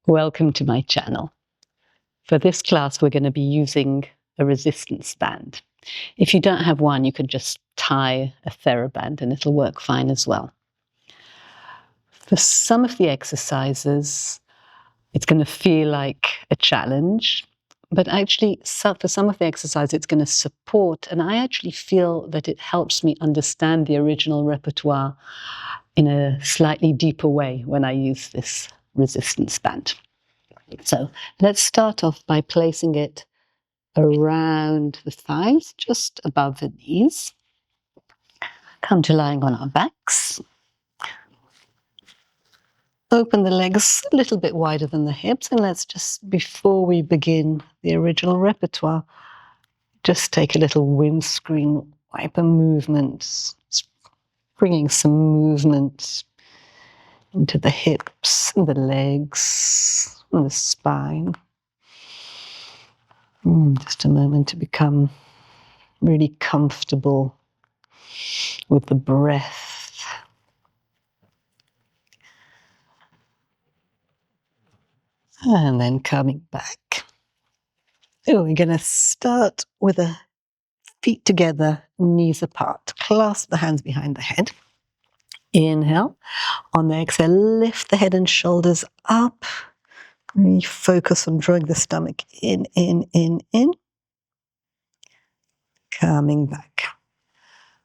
Welcome to my channel. For this class, we're going to be using a resistance band. If you don't have one, you can just tie a theraband and it'll work fine as well. For some of the exercises, it's going to feel like a challenge, but actually for some of the exercises, it's going to support, and I actually feel that it helps me understand the original repertoire in a slightly deeper way when I use this resistance band. So let's start off by placing it around the thighs, just above the knees. Come to lying on our backs. Open the legs a little bit wider than the hips, and let's just, before we begin the original repertoire, just take a little windscreen wiper movement, bringing some movement into the hips and the legs and the spine. Just a moment to become really comfortable with the breath. And then coming back. So we're going to start with the feet together, knees apart. Clasp the hands behind the head. Inhale. On the exhale, lift the head and shoulders up. Really focus on drawing the stomach in. Coming back.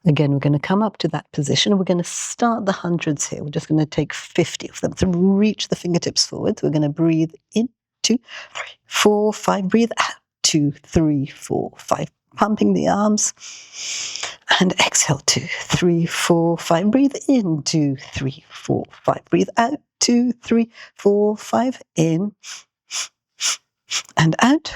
Again, we're going to come up to that position. We're going to start the hundreds here. We're just going to take 50 of them to reach the fingertips forward. We're going to breathe in, 2, 3, 4, 5. Breathe out, 2, 3, 4, 5. Pumping the arms. And exhale, 2, 3, 4, 5. Breathe in, 2, 3, 4, 5. Breathe out, 2, 3, 4, 5. In and out.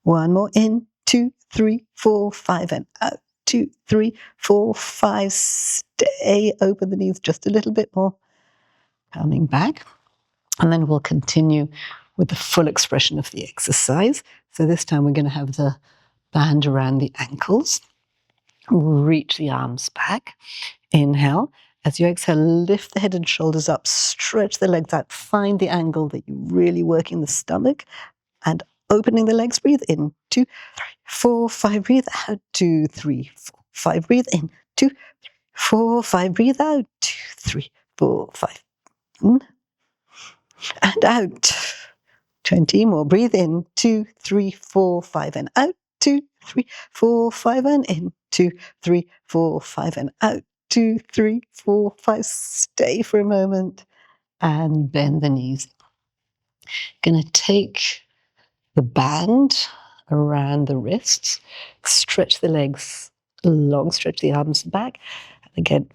One more in, 2, 3, 4, 5, and out. 2, 3, 4, 5. Stay. Open the knees just a little bit more. Coming back. And then we'll continue with the full expression of the exercise. So this time we're going to have the band around the ankles. Reach the arms back. Inhale. As you exhale, lift the head and shoulders up. Stretch the legs out. Find the angle that you're really working the stomach. And opening the legs. Breathe in. 2, 3, 4, 5. Breathe out. 2, 3, 4, 5. Breathe in. 2, 3, 4, 5. Breathe out. 2, 3, 4, 5. In and out. 20 more. Breathe in. 2, 3, 4, 5. And out. 2, 3, 4, 5. And in. 2, 3, 4, 5. And out. 2, 3, 4, 5. Stay for a moment. And bend the knees. Going to take the band around the wrists, stretch the legs long, stretch the arms back, and again,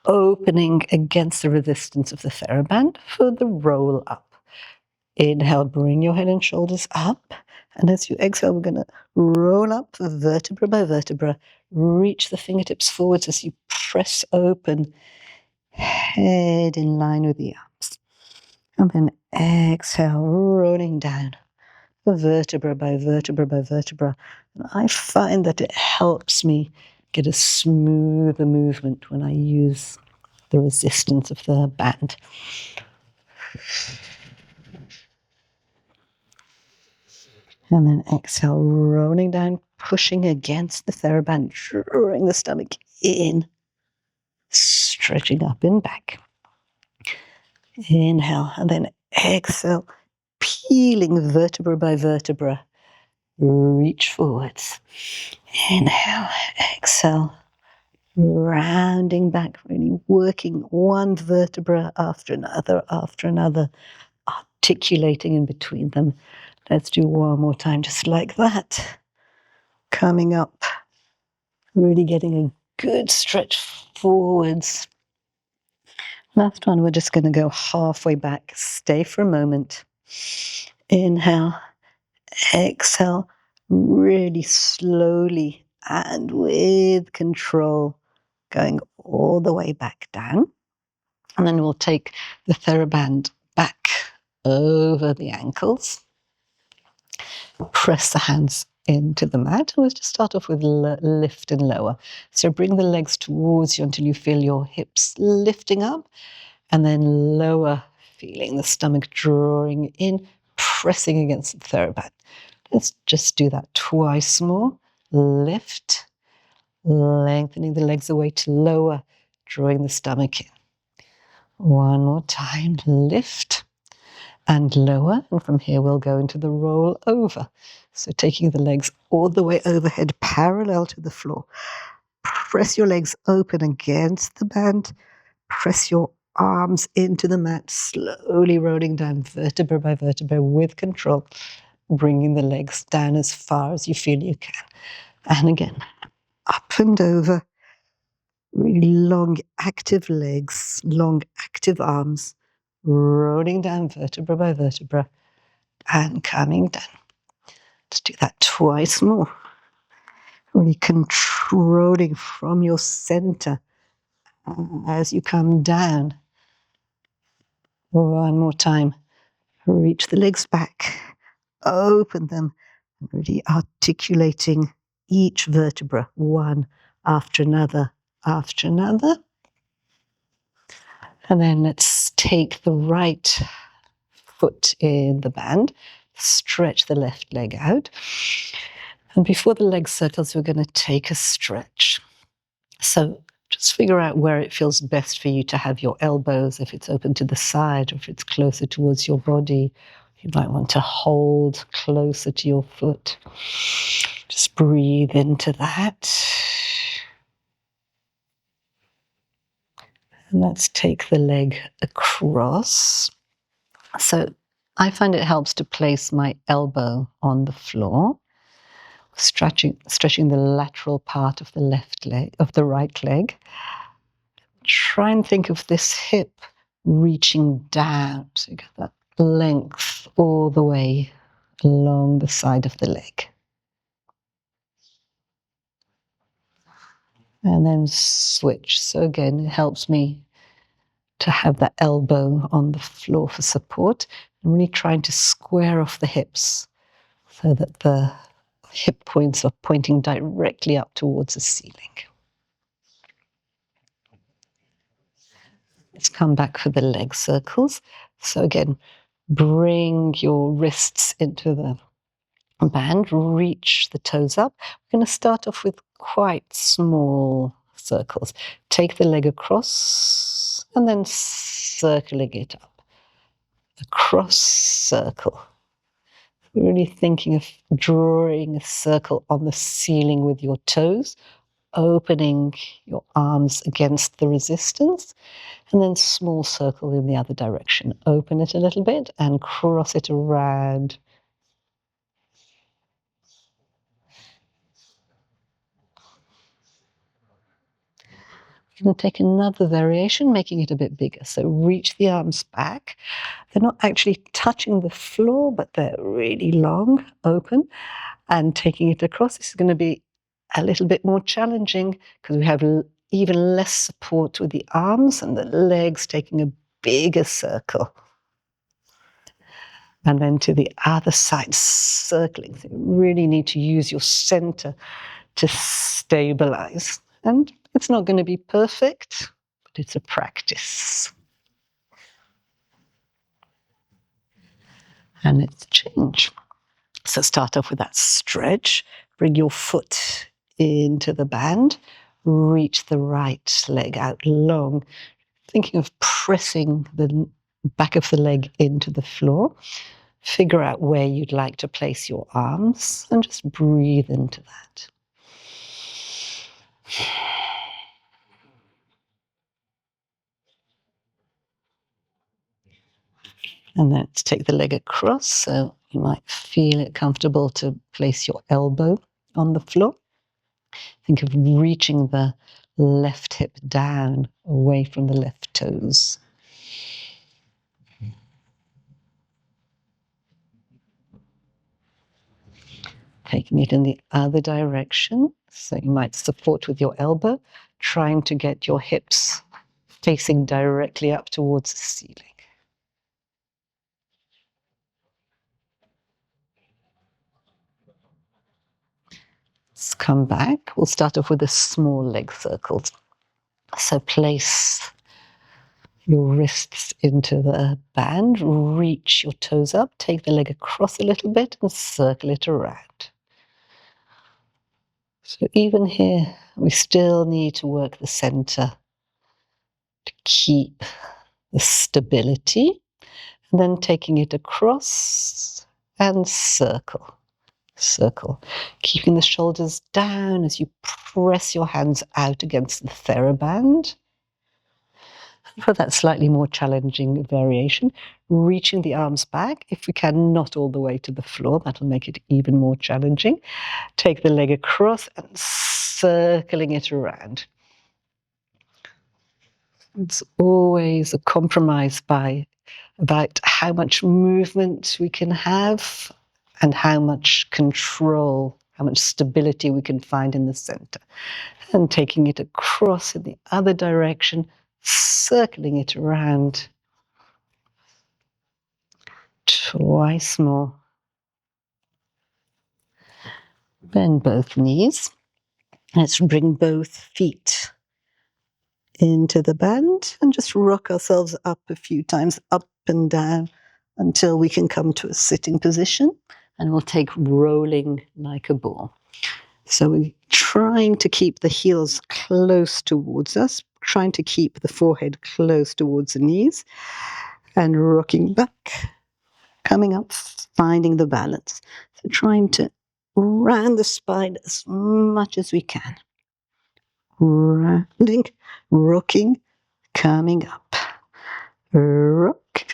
opening against the resistance of the theraband for the roll up. Inhale, bring your head and shoulders up, and as you exhale, we're going to roll up vertebra by vertebra, reach the fingertips forwards as you press open, head in line with the arms, and then exhale, rolling down. Vertebra by vertebra by vertebra. And I find that it helps me get a smoother movement when I use the resistance of the band. And then exhale, rolling down, pushing against the theraband, drawing the stomach in, stretching up and back. Inhale, and then exhale, peeling vertebra by vertebra. Reach forwards. Inhale, exhale, rounding back, really working one vertebra after another, articulating in between them. Let's do one more time, just like that. Coming up, really getting a good stretch forwards. Last one, we're just going to go halfway back. Stay for a moment. Inhale, exhale, really slowly and with control, going all the way back down. And then we'll take the theraband back over the ankles. Press the hands into the mat. We'll just start off with lift and lower. So bring the legs towards you until you feel your hips lifting up, and then lower Feeling the stomach drawing in, pressing against the theraband. Let's just do that twice more. Lift, lengthening the legs away to lower, drawing the stomach in. One more time, lift and lower. And from here we'll go into the roll over. So taking the legs all the way overhead, parallel to the floor. Press your legs open against the band. Press your arms into the mat, slowly rolling down vertebra by vertebra with control, bringing the legs down as far as you feel you can. And again, up and over. Really long, active legs, long, active arms, rolling down vertebra by vertebra and coming down. Let's do that twice more. Really controlling from your center as you come down. One more time. Reach the legs back, open them, and really articulating each vertebra, one after another, after another. And then let's take the right foot in the band, stretch the left leg out. And before the leg circles, we're going to take a stretch. So just figure out where it feels best for you to have your elbows, if it's open to the side or if it's closer towards your body. You might want to hold closer to your foot. Just breathe into that. And let's take the leg across. So I find it helps to place my elbow on the floor, stretching the lateral part of the left leg, of the right leg. Try and think of this hip reaching down. So you get that length all the way along the side of the leg. And then switch. So again, it helps me to have that elbow on the floor for support. I'm really trying to square off the hips so that the hip points are pointing directly up towards the ceiling. Let's come back for the leg circles. So again, bring your wrists into the band, reach the toes up. We're going to start off with quite small circles. Take the leg across and then circling it up. Across, circle. Really thinking of drawing a circle on the ceiling with your toes, opening your arms against the resistance, and then small circle in the other direction. Open it a little bit and cross it around. I'm going to take another variation, making it a bit bigger. So reach the arms back. They're not actually touching the floor, but they're really long, open. And taking it across, this is going to be a little bit more challenging because we have even less support with the arms and the legs taking a bigger circle. And then to the other side, circling. So you really need to use your center to stabilize. And it's not going to be perfect, but it's a practice. And let's change. So start off with that stretch. Bring your foot into the band. Reach the right leg out long. Thinking of pressing the back of the leg into the floor. Figure out where you'd like to place your arms and just breathe into that. And then let's take the leg across. So you might feel it comfortable to place your elbow on the floor. Think of reaching the left hip down away from the left toes. Taking it in the other direction. So you might support with your elbow, trying to get your hips facing directly up towards the ceiling. Let's come back. We'll start off with the small leg circles. So place your wrists into the band, reach your toes up, take the leg across a little bit and circle it around. So even here, we still need to work the center to keep the stability, and then taking it across and circle. Circle, keeping the shoulders down as you press your hands out against the theraband. For that slightly more challenging variation, reaching the arms back, if we can, not all the way to the floor, that'll make it even more challenging. Take the leg across and circling it around. It's always a compromise about how much movement we can have and how much control, how much stability we can find in the center. And taking it across in the other direction, circling it around. Twice more. Bend both knees. Let's bring both feet into the band and just rock ourselves up a few times, up and down, until we can come to a sitting position. And we'll take rolling like a ball. So we're trying to keep the heels close towards us, trying to keep the forehead close towards the knees, and rocking back, coming up, finding the balance. So trying to round the spine as much as we can. Rounding, rocking, coming up. Rock,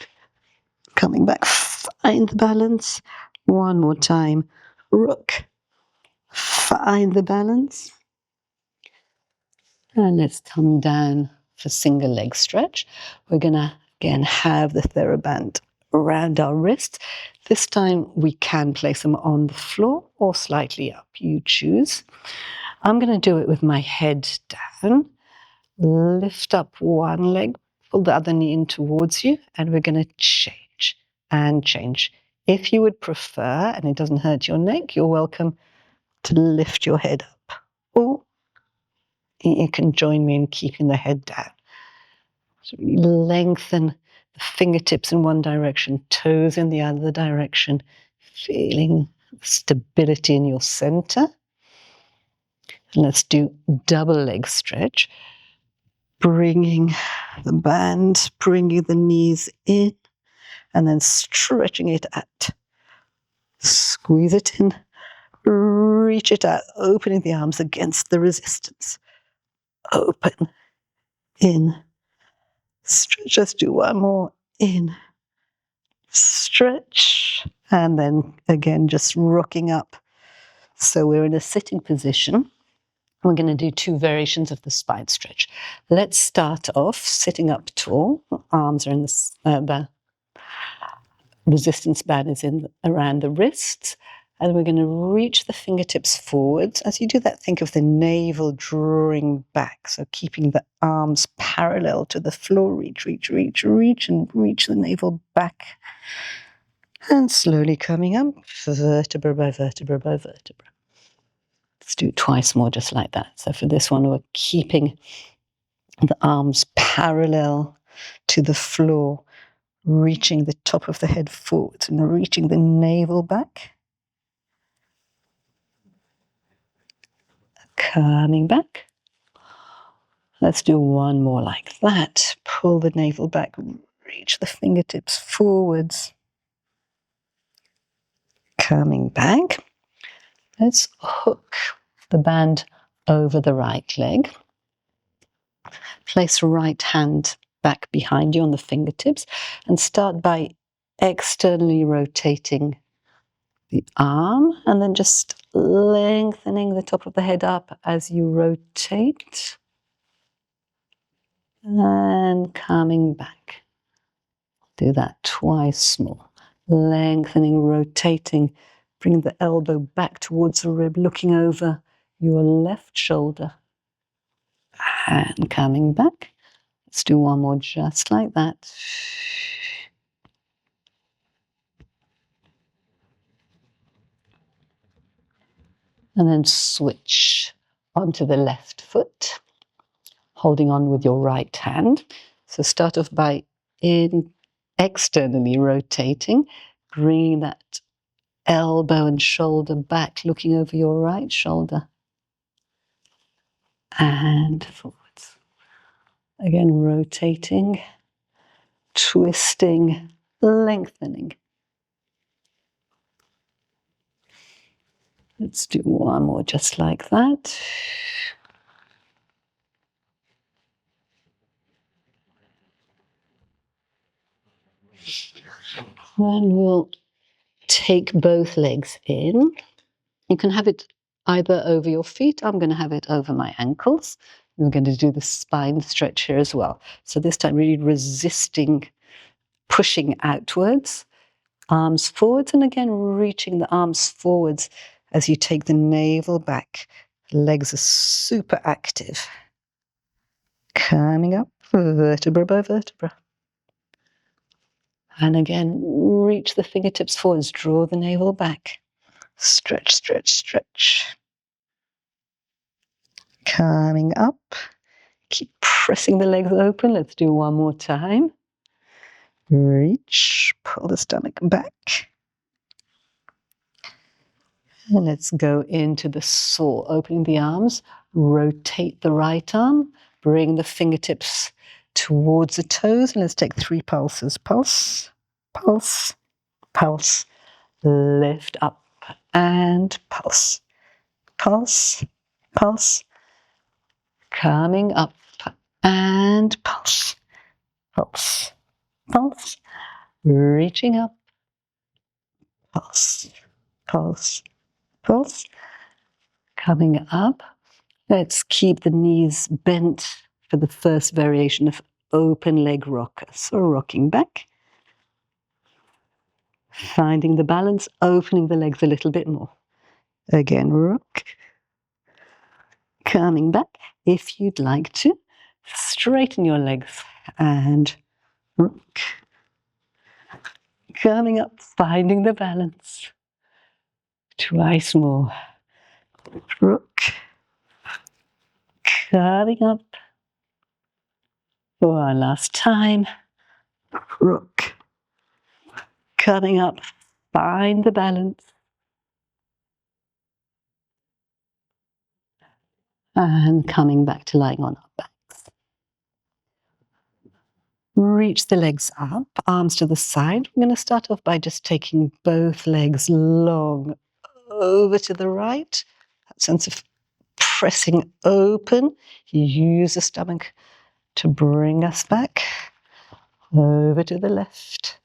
coming back, find the balance. One more time. Rock, find the balance. And let's come down for single leg stretch. We're going to again have the theraband around our wrists. This time we can place them on the floor or slightly up. You choose. I'm going to do it with my head down. Lift up one leg, pull the other knee in towards you, and we're going to change and change. If you would prefer, and it doesn't hurt your neck, you're welcome to lift your head up. Or you can join me in keeping the head down. So lengthen the fingertips in one direction, toes in the other direction, feeling stability in your center. And let's do double leg stretch, bringing the band, bringing the knees in, and then stretching it out. Squeeze it in, reach it out, opening the arms against the resistance. Open, in, stretch. Let's do one more. In, stretch, and then again just rocking up. So we're in a sitting position. We're going to do two variations of the spine stretch. Let's start off sitting up tall. Arms are in the resistance band is in around the wrists. And we're going to reach the fingertips forwards. As you do that, think of the navel drawing back. So keeping the arms parallel to the floor. Reach, reach, reach, reach, and reach the navel back. And slowly coming up, vertebra by vertebra by vertebra. Let's do twice more just like that. So for this one, we're keeping the arms parallel to the floor, reaching the top of the head forwards and reaching the navel back. Coming back. Let's do one more like that. Pull the navel back, reach the fingertips forwards. Coming back. Let's hook the band over the right leg. Place right hand back behind you on the fingertips and start by externally rotating the arm and then just lengthening the top of the head up as you rotate and coming back. Do that twice more. Lengthening, rotating, bring the elbow back towards the rib, looking over your left shoulder and coming back. Let's do one more just like that. And then switch onto the left foot, holding on with your right hand. So start off by externally rotating, bringing that elbow and shoulder back, looking over your right shoulder. And forwards. Again, rotating, twisting, lengthening. Let's do one more just like that. And we'll take both legs in. You can have it either over your feet. I'm going to have it over my ankles. We're going to do the spine stretch here as well. So this time really resisting, pushing outwards, arms forwards, and again reaching the arms forwards as you take the navel back. Legs are super active. Coming up, vertebra by vertebra. And again, reach the fingertips forwards, draw the navel back. Stretch, stretch, stretch. Coming up. Keep pressing the legs open. Let's do one more time. Reach, pull the stomach back. And let's go into the saw, opening the arms, rotate the right arm, bring the fingertips towards the toes, and let's take 3 pulses. Pulse, pulse, pulse, lift up, and pulse, pulse, pulse, coming up, and pulse, pulse, pulse, reaching up, pulse, pulse, pulse, coming up. Let's keep the knees bent for the first variation of open leg rocker. So rocking back, finding the balance, opening the legs a little bit more. Again, rock, coming back. If you'd like to, straighten your legs and rock. Coming up, finding the balance. Twice more. Rook. Coming up. One last time. Rook. Coming up. Find the balance. And coming back to lying on our backs. Reach the legs up, arms to the side. We're going to start off by just taking both legs long over to the right. That sense of pressing open. Use the stomach to bring us back. Over to the left.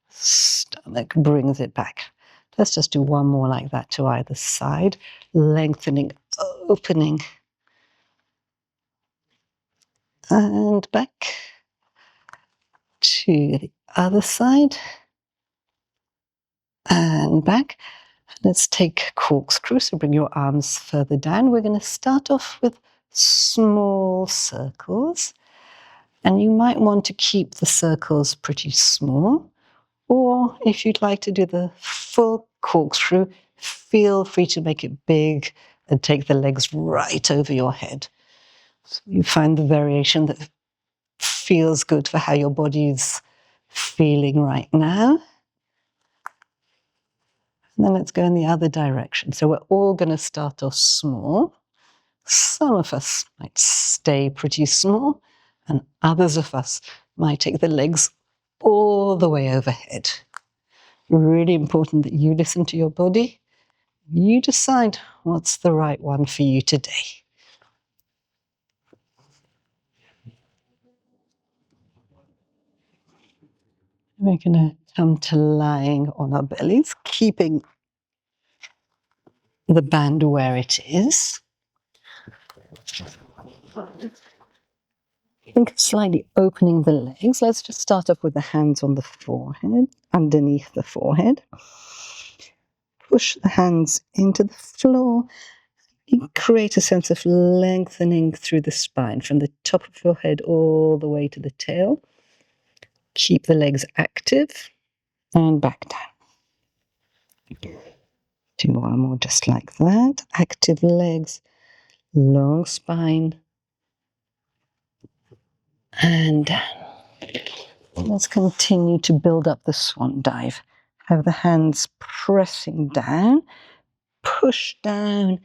Stomach brings it back. Let's just do one more like that to either side. Lengthening, opening. And back to the other side. And back. Let's take corkscrew. So bring your arms further down. We're going to start off with small circles. And you might want to keep the circles pretty small. Or if you'd like to do the full corkscrew, feel free to make it big and take the legs right over your head. So you find the variation that feels good for how your body's feeling right now. And then let's go in the other direction. So we're all going to start off small. Some of us might stay pretty small, and others of us might take the legs all the way overhead. Really important that you listen to your body. You decide what's the right one for you today. We're going to come to lying on our bellies, keeping the band where it is. Think of slightly opening the legs. Let's just start off with the hands on the forehead, underneath the forehead. Push the hands into the floor. You create a sense of lengthening through the spine, from the top of your head all the way to the tail. Keep the legs active and back down. Do one more just like that. Active legs, long spine, and down. Let's continue to build up the swan dive. Have the hands pressing down, push down,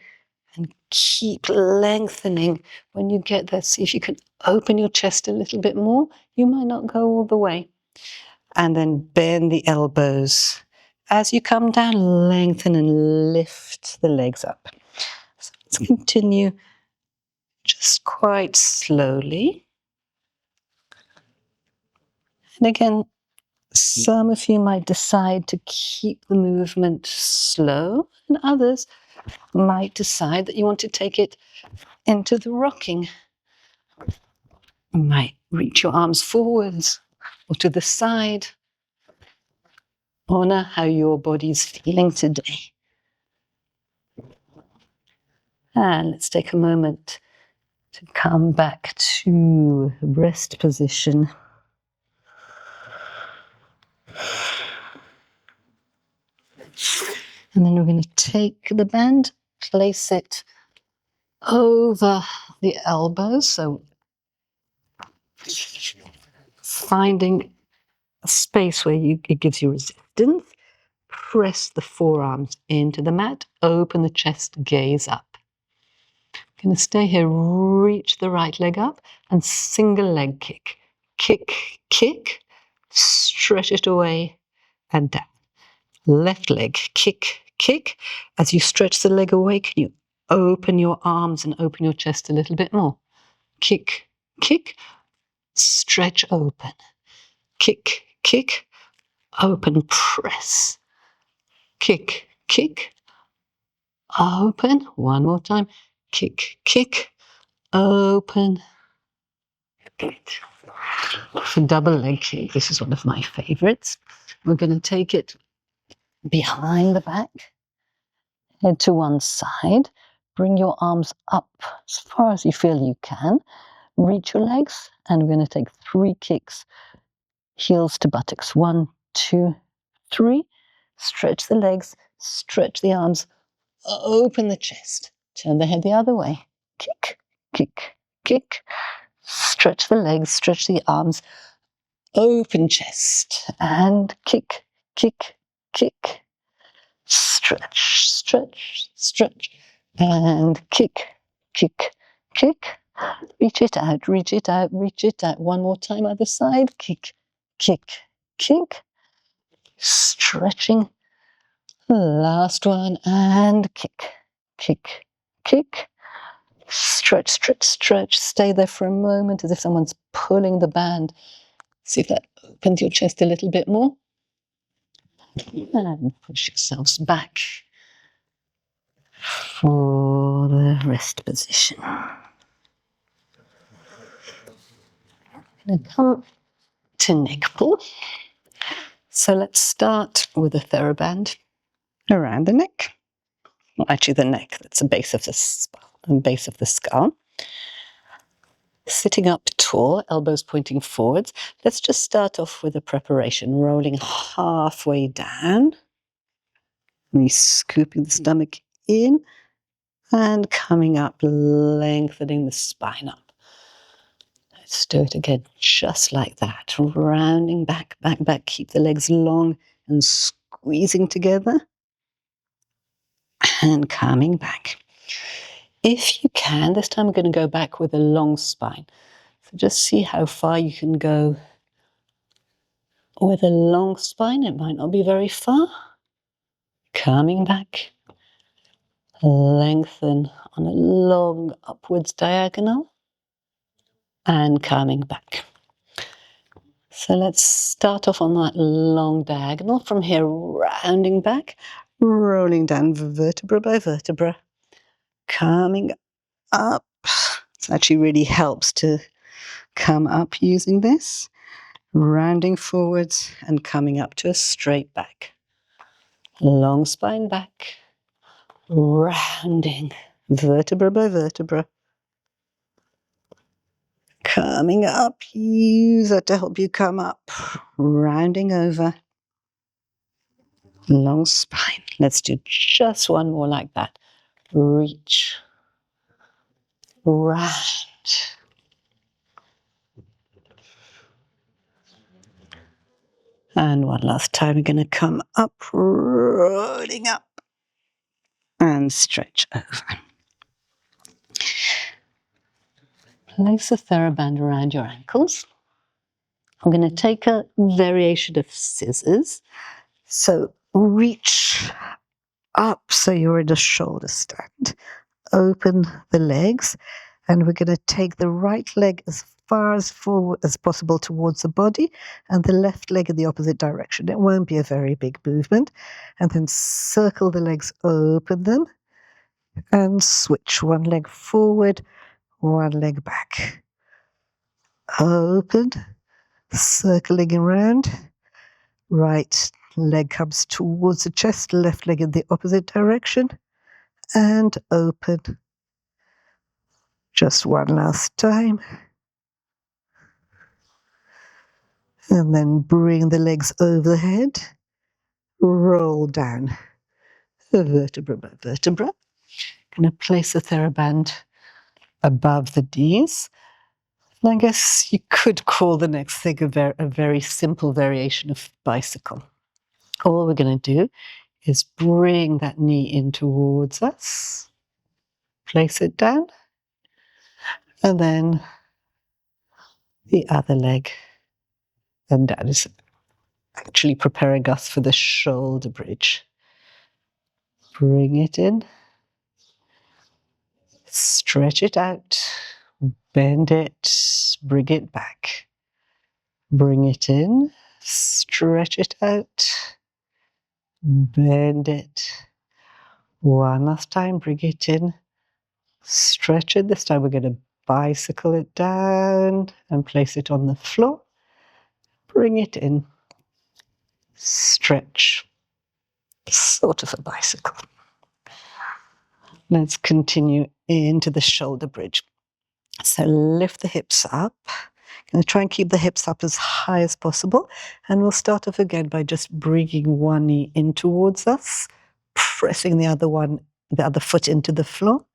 and keep lengthening. When you get there, see if you can open your chest a little bit more. You might not go all the way. And then bend the elbows. As you come down, lengthen and lift the legs up. So let's continue just quite slowly. And again, some of you might decide to keep the movement slow, and others might decide that you want to take it into the rocking. You might reach your arms forwards or to the side. Honor how your body's feeling today. And let's take a moment to come back to rest position. And then we're going to take the band, place it over the elbows. So finding a space where it gives you resistance. Press the forearms into the mat. Open the chest, gaze up. Going to stay here, reach the right leg up and single leg kick. Kick, kick, stretch it away and down. Left leg, kick, kick. As you stretch the leg away, can you open your arms and open your chest a little bit more? Kick, kick, stretch open. Kick, kick, open, press. Kick, kick, open. One more time. Kick, kick, open. Good. For double leg kick, this is one of my favorites. We're going to take it behind the back, head to one side, bring your arms up as far as you feel you can, reach your legs, and we're going to take 3 kicks, heels to buttocks. 1, 2, 3. Stretch the legs, stretch the arms, open the chest, turn the head the other way. Kick, kick, kick. Stretch the legs, stretch the arms, open chest, and kick, kick, kick. Stretch, stretch, stretch, and kick, kick, kick. Reach it out, reach it out, reach it out. One more time, other side. Kick, kick, kick. Stretching. Last one, and kick, kick, kick. Stretch, stretch, stretch. Stay there for a moment as if someone's pulling the band. See if that opens your chest a little bit more. And push yourselves back for the rest position. I'm going to come to neck pull. So let's start with a theraband around the neck. Well, actually the neck, that's the base of the skull. Sitting up tall, elbows pointing forwards. Let's just start off with a preparation, rolling halfway down. Really scooping the stomach in and coming up, lengthening the spine up. Let's do it again, just like that. Rounding back, back, back. Keep the legs long and squeezing together. And coming back. If you can, this time we're going to go back with a long spine. So just see how far you can go with a long spine. It might not be very far. Coming back. Lengthen on a long upwards diagonal. And coming back. So let's start off on that long diagonal. From here, rounding back, rolling down vertebra by vertebra. Coming up. It actually really helps to come up using this. Rounding forwards and coming up to a straight back. Long spine back. Rounding vertebra by vertebra. Coming up. Use that to help you come up. Rounding over. Long spine. Let's do just one more like that. Reach. Round. And one last time, we're going to come up, rolling up, and stretch over. Place the theraband around your ankles. I'm going to take a variation of scissors. So reach up so you're in a shoulder stand. Open the legs, and we're going to take the right leg as far as forward as possible towards the body and the left leg in the opposite direction. It won't be a very big movement. And then circle the legs, open them, and switch one leg forward, one leg back. Open, circling around. Right leg comes towards the chest, left leg in the opposite direction, and open. Just one last time. And then bring the legs over the head, roll down, vertebra by vertebra. Going to place the theraband above the knees. And I guess you could call the next thing a very simple variation of bicycle. All we're going to do is bring that knee in towards us, place it down, and then the other leg. And that is actually preparing us for the shoulder bridge. Bring it in, stretch it out, bend it, bring it back. Bring it in, stretch it out, bend it. One last time, bring it in, stretch it. This time we're going to bicycle it down and place it on the floor. Bring it in, stretch, sort of a bicycle. Let's continue into the shoulder bridge. So lift the hips up. Going to try and keep the hips up as high as possible. And we'll start off again by just bringing one knee in towards us, pressing the other foot into the floor,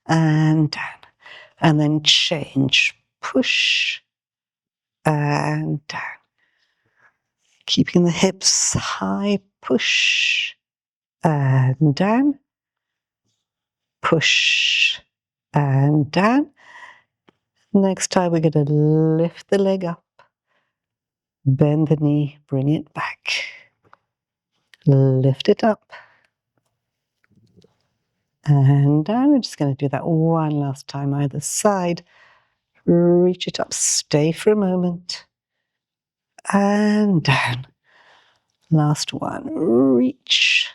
and down. And then change, push, and down. Keeping the hips high, push, and down, push, and down. Next time we're going to lift the leg up, bend the knee, bring it back, lift it up, and down. We're just going to do that one last time either side. Reach it up, stay for a moment, and down. Last one, reach.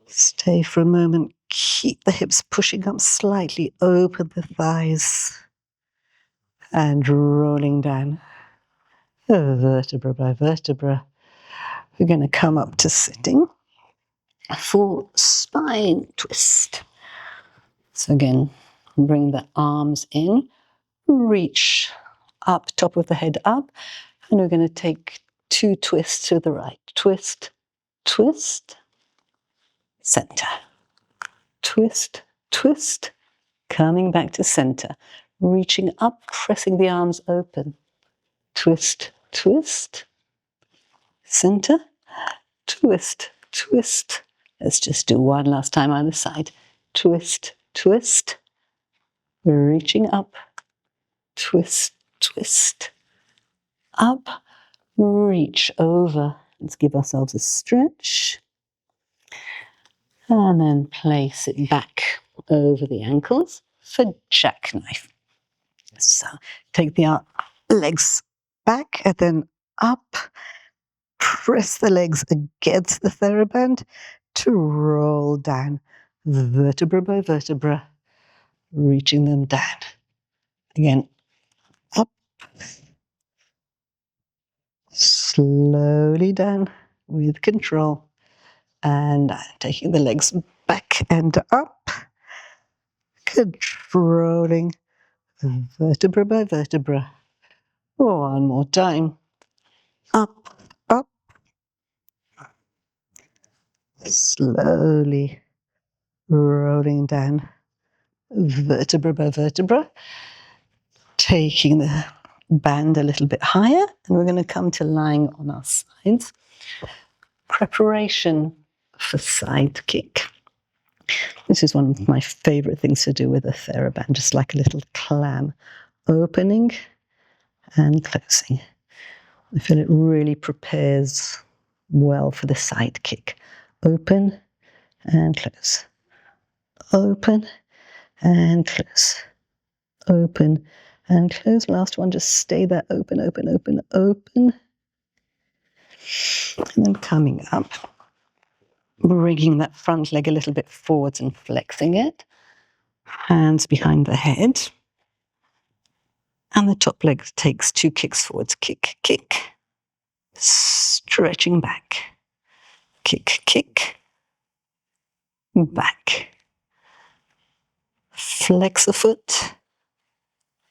Stay for a moment, keep the hips pushing up slightly, open the thighs, and rolling down, vertebra by vertebra. We're going to come up to sitting for spine twist. So again, bring the arms in, reach up, top of the head up, and we're going to take 2 twists to the right. Twist, twist, center. Twist, twist, coming back to center. Reaching up, pressing the arms open. Twist, twist, center, twist, twist. Let's just do one last time either side. Twist, twist, reaching up, twist, twist, up, reach over. Let's give ourselves a stretch. And then place it back over the ankles for jackknife. So take the legs back and then up. Press the legs against the theraband to roll down, vertebra by vertebra, reaching them down. Again, up, slowly down with control, and taking the legs back and up, controlling vertebra by vertebra. One more time. Up, up, slowly rolling down vertebra by vertebra, taking the band a little bit higher, and we're going to come to lying on our sides. Preparation for side kick. This is one of my favorite things to do with a theraband, just like a little clam, opening and closing. I feel it really prepares well for the side kick. Open and close. Open and close. Open and close. Last one, just stay there. Open, open, open, open. And then coming up, bringing that front leg a little bit forwards and flexing it. Hands behind the head. And the top leg takes 2 kicks forwards. Kick, kick. Stretching back. Kick, kick. Back. Flex the foot.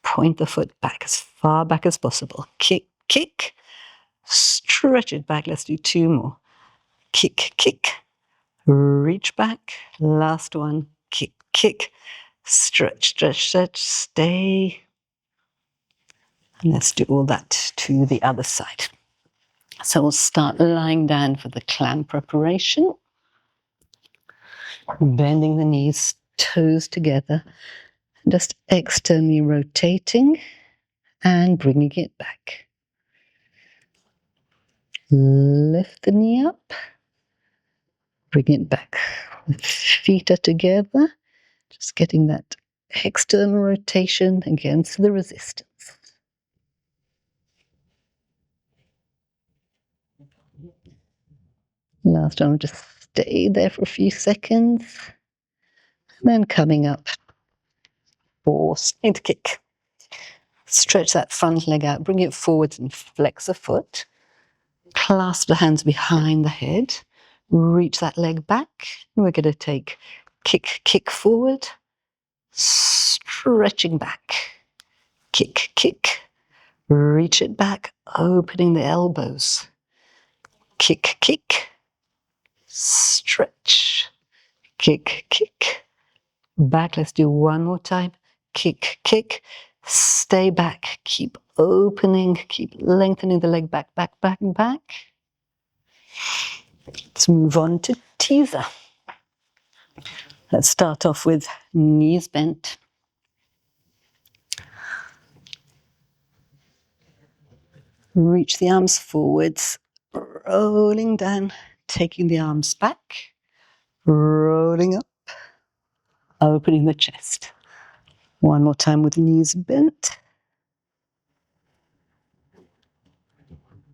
Point the foot back as far back as possible. Kick, kick. Stretch it back. Let's do 2 more. Kick, kick. Reach back. Last one. Kick, kick. Stretch, stretch, stretch. Stay. And let's do all that to the other side. So we'll start lying down for the clam preparation. Bending the knees, toes together. Just externally rotating and bringing it back. Lift the knee up. Bring it back. Feet are together. Just getting that external rotation against the resistance. Last one, just stay there for a few seconds. And then coming up for side kick. Stretch that front leg out, bring it forwards and flex the foot. Clasp the hands behind the head. Reach that leg back. And we're going to take kick, kick forward. Stretching back. Kick, kick. Reach it back, opening the elbows. Kick, kick. Stretch. Kick, kick. Back. Let's do one more time. Kick, kick. Stay back. Keep opening. Keep lengthening the leg back, back, back, back. Let's move on to teaser. Let's start off with knees bent. Reach the arms forwards, rolling down, taking the arms back, rolling up, opening the chest. One more time with knees bent.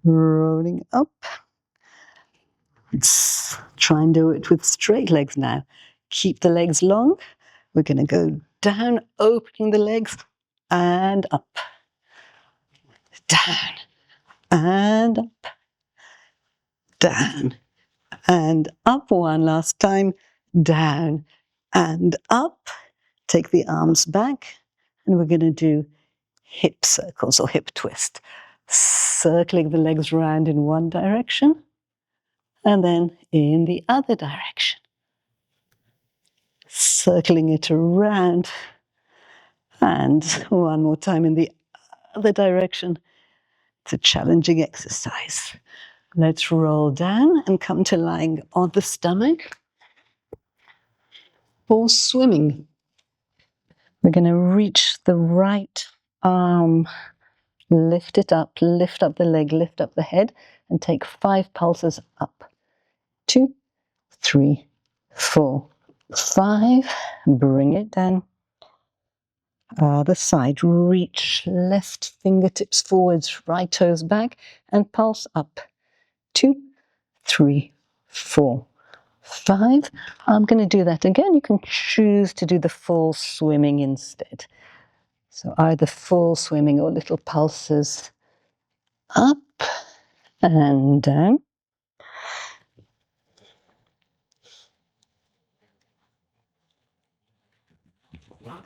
Rolling up. Let's try and do it with straight legs now. Keep the legs long. We're going to go down, opening the legs, and up. Down, and up. Down, and up. One last time. Down, and up. Take the arms back, and we're going to do hip circles or hip twist. Circling the legs round in one direction, and then in the other direction. Circling it around, and one more time in the other direction. It's a challenging exercise. Let's roll down and come to lying on the stomach. For swimming, we're going to reach the right arm, lift it up, lift up the leg, lift up the head, and take 5 pulses up. 2, 3, 4, 5. Bring it down. Other side. Reach left fingertips forwards, right toes back, and pulse up. 2, 3, 4, 5. I'm going to do that again. You can choose to do the full swimming instead. So either full swimming or little pulses up and down.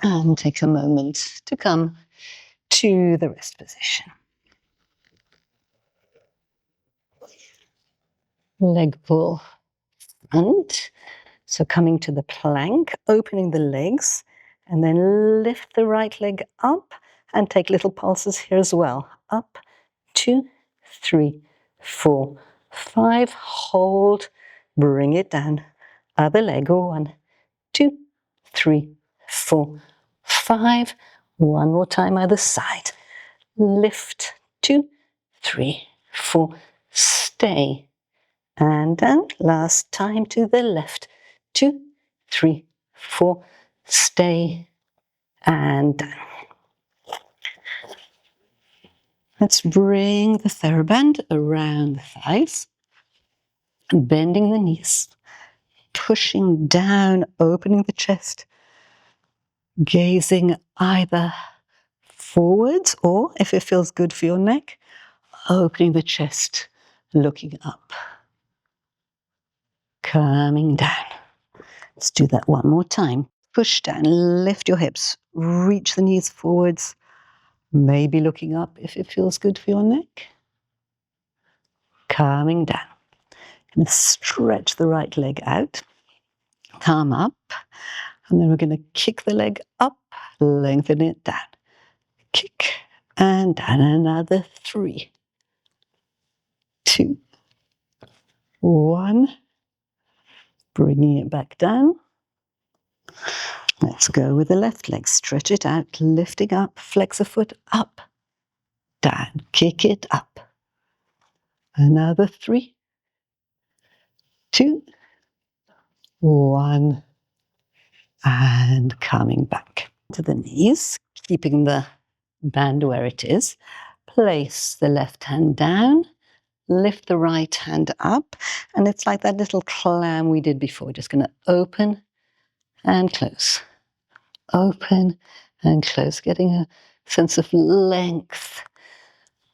And take a moment to come to the rest position. Leg pull front. So coming to the plank, opening the legs, and then lift the right leg up And take little pulses here as well. Up, 2, 3, 4, 5. Hold, bring it down. Other leg, 1, 2, 3, 4, 5. One more time, either side. Lift, 2, 3, 4. Stay. And down. Last time to the left. 2, 3, 4. Stay. And down. Let's bring the theraband around the thighs, bending the knees, pushing down, opening the chest, gazing either forwards or, if it feels good for your neck, opening the chest, looking up, coming down. Let's do that one more time. Push down, lift your hips, reach the knees forwards, maybe looking up if it feels good for your neck. Coming down. And stretch the right leg out. Come up. And then we're going to kick the leg up, lengthen it down. Kick and down. Another 3, 2, 1. Bringing it back down. Let's go with the left leg. Stretch it out, lifting up, flex a foot up, down, kick it up. Another 3, 2, 1, and coming back to the knees, keeping the band where it is. Place the left hand down, lift the right hand up, and it's like that little clam we did before. Just going to open and close. Open and close, getting a sense of length,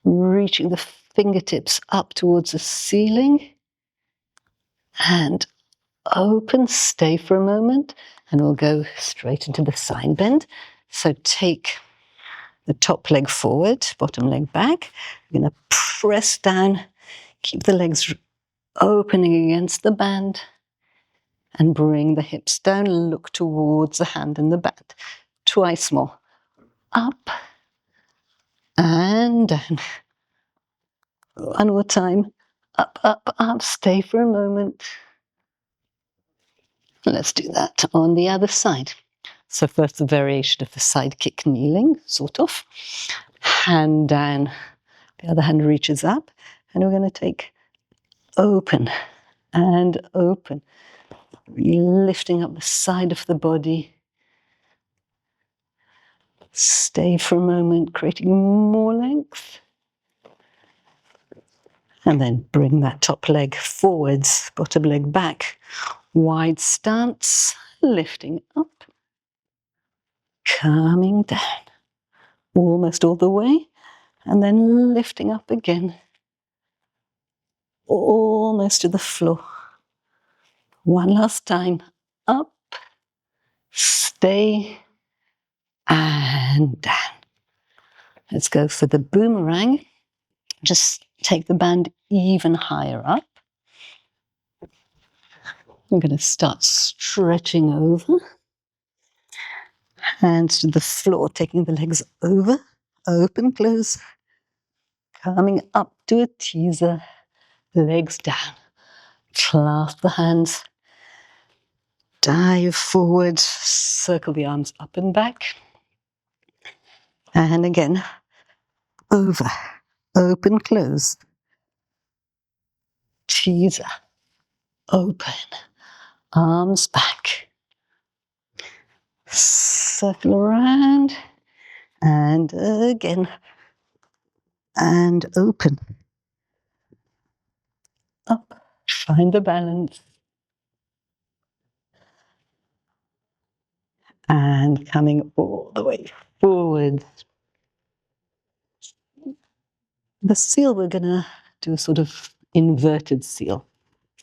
reaching the fingertips up towards the ceiling, and open, stay for a moment, and we'll go straight into the side bend. So take the top leg forward, bottom leg back. We're going to press down, keep the legs opening against the band, and bring the hips down, look towards the hand and the band. Twice more. Up and down. One more time. Up, up, up. Stay for a moment. Let's do that on the other side. So first the variation of the side kick kneeling, sort of. Hand down. The other hand reaches up. And we're going to take open and open. Lifting up the side of the body. Stay for a moment, creating more length. And then bring that top leg forwards, bottom leg back. Wide stance, lifting up, coming down. Almost all the way. And then lifting up again. Almost to the floor. One last time. Up, stay, and down. Let's go for the boomerang. Just take the band even higher up. I'm going to start stretching over. Hands to the floor, taking the legs over. Open, close. Coming up to a teaser. Legs down. Clasp the hands. Dive forward. Circle the arms up and back. And again, over. Open, close. Teaser. Open. Arms back. Circle around. And again. And open. Up. Find the balance. And coming all the way forward. The seal, we're going to do a sort of inverted seal.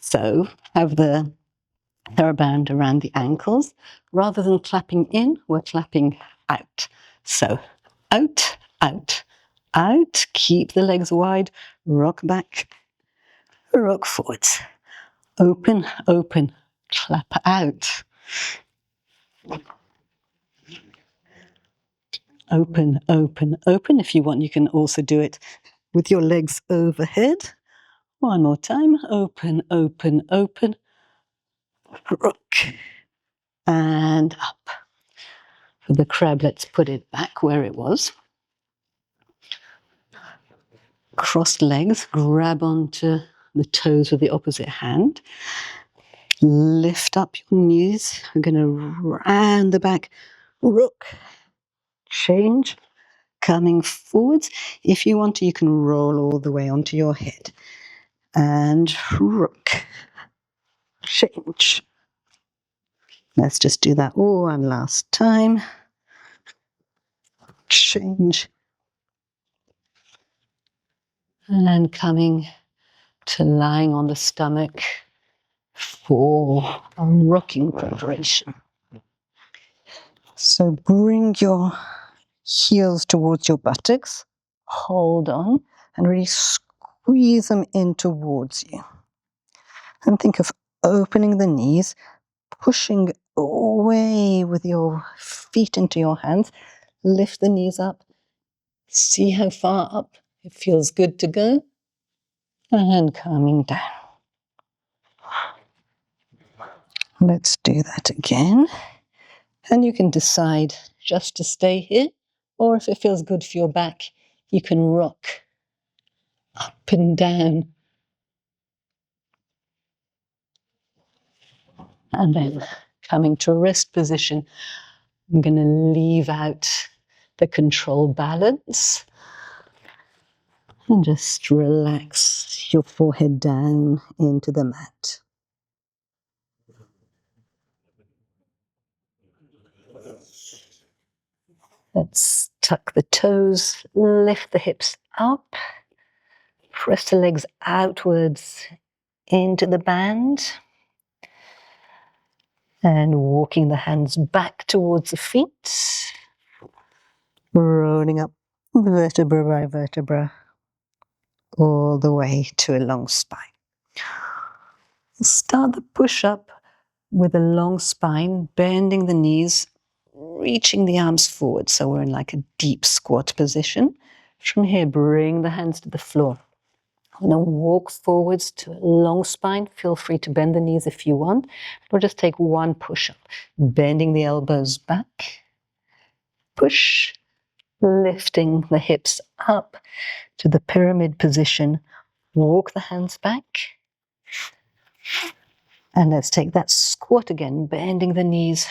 So have the theraband around the ankles. Rather than clapping in, we're clapping out. So out, out, out. Keep the legs wide. Rock back, rock forwards. Open, open, clap out. Open, open, open. If you want, you can also do it with your legs overhead. One more time. Open, open, open. Rook. And up. For the crab, let's put it back where it was. Crossed legs, grab onto the toes with the opposite hand. Lift up your knees. We're going to round the back. Rook. Change. Coming forwards. If you want to, you can roll all the way onto your head. And rook. Change. Let's just do that one last time. Change. And coming to lying on the stomach for a rocking preparation. So bring your heels towards your buttocks, hold on, and really squeeze them in towards you. And think of opening the knees, pushing away with your feet into your hands. Lift the knees up. See how far up it feels good to go. And coming down. Let's do that again. And you can decide just to stay here, or if it feels good for your back, you can rock up and down. And then coming to rest position, I'm going to leave out the control balance and just relax your forehead down into the mat. Let's tuck the toes, lift the hips up, press the legs outwards into the band, and walking the hands back towards the feet, rolling up vertebra by vertebra all the way to a long spine. Start the push-up with a long spine, bending the knees, reaching the arms forward, so we're in like a deep squat position. From here, bring the hands to the floor. I'm going to walk forwards to a long spine. Feel free to bend the knees if you want. We'll just take one push-up, bending the elbows back. Push, lifting the hips up to the pyramid position. Walk the hands back. And let's take that squat again, bending the knees,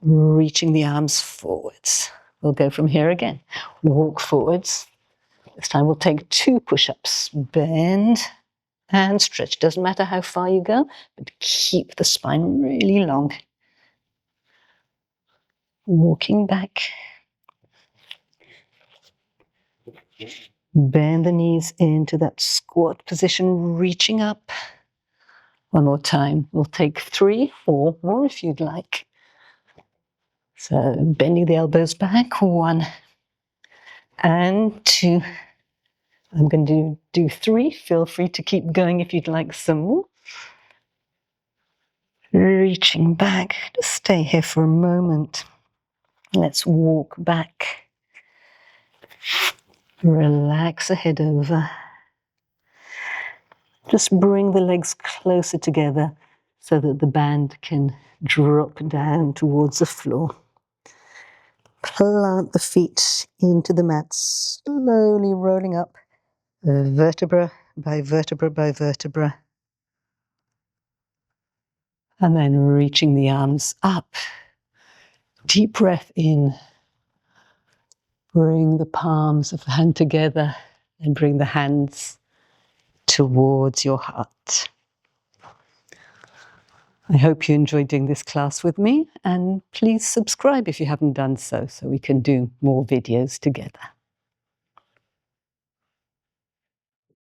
reaching the arms forwards. We'll go from here again. Walk forwards. This time we'll take 2 push-ups. Bend and stretch. Doesn't matter how far you go, but keep the spine really long. Walking back. Bend the knees into that squat position, reaching up. One more time. We'll take 3 or more if you'd like. So bending the elbows back. 1 and 2. I'm going to do 3. Feel free to keep going if you'd like some more. Reaching back. Just stay here for a moment. Let's walk back. Relax the head over. Just bring the legs closer together so that the band can drop down towards the floor. Plant the feet into the mat, slowly rolling up, vertebra by vertebra by vertebra. And then reaching the arms up. Deep breath in. Bring the palms of the hand together and bring the hands towards your heart. I hope you enjoyed doing this class with me, and please subscribe if you haven't done so we can do more videos together.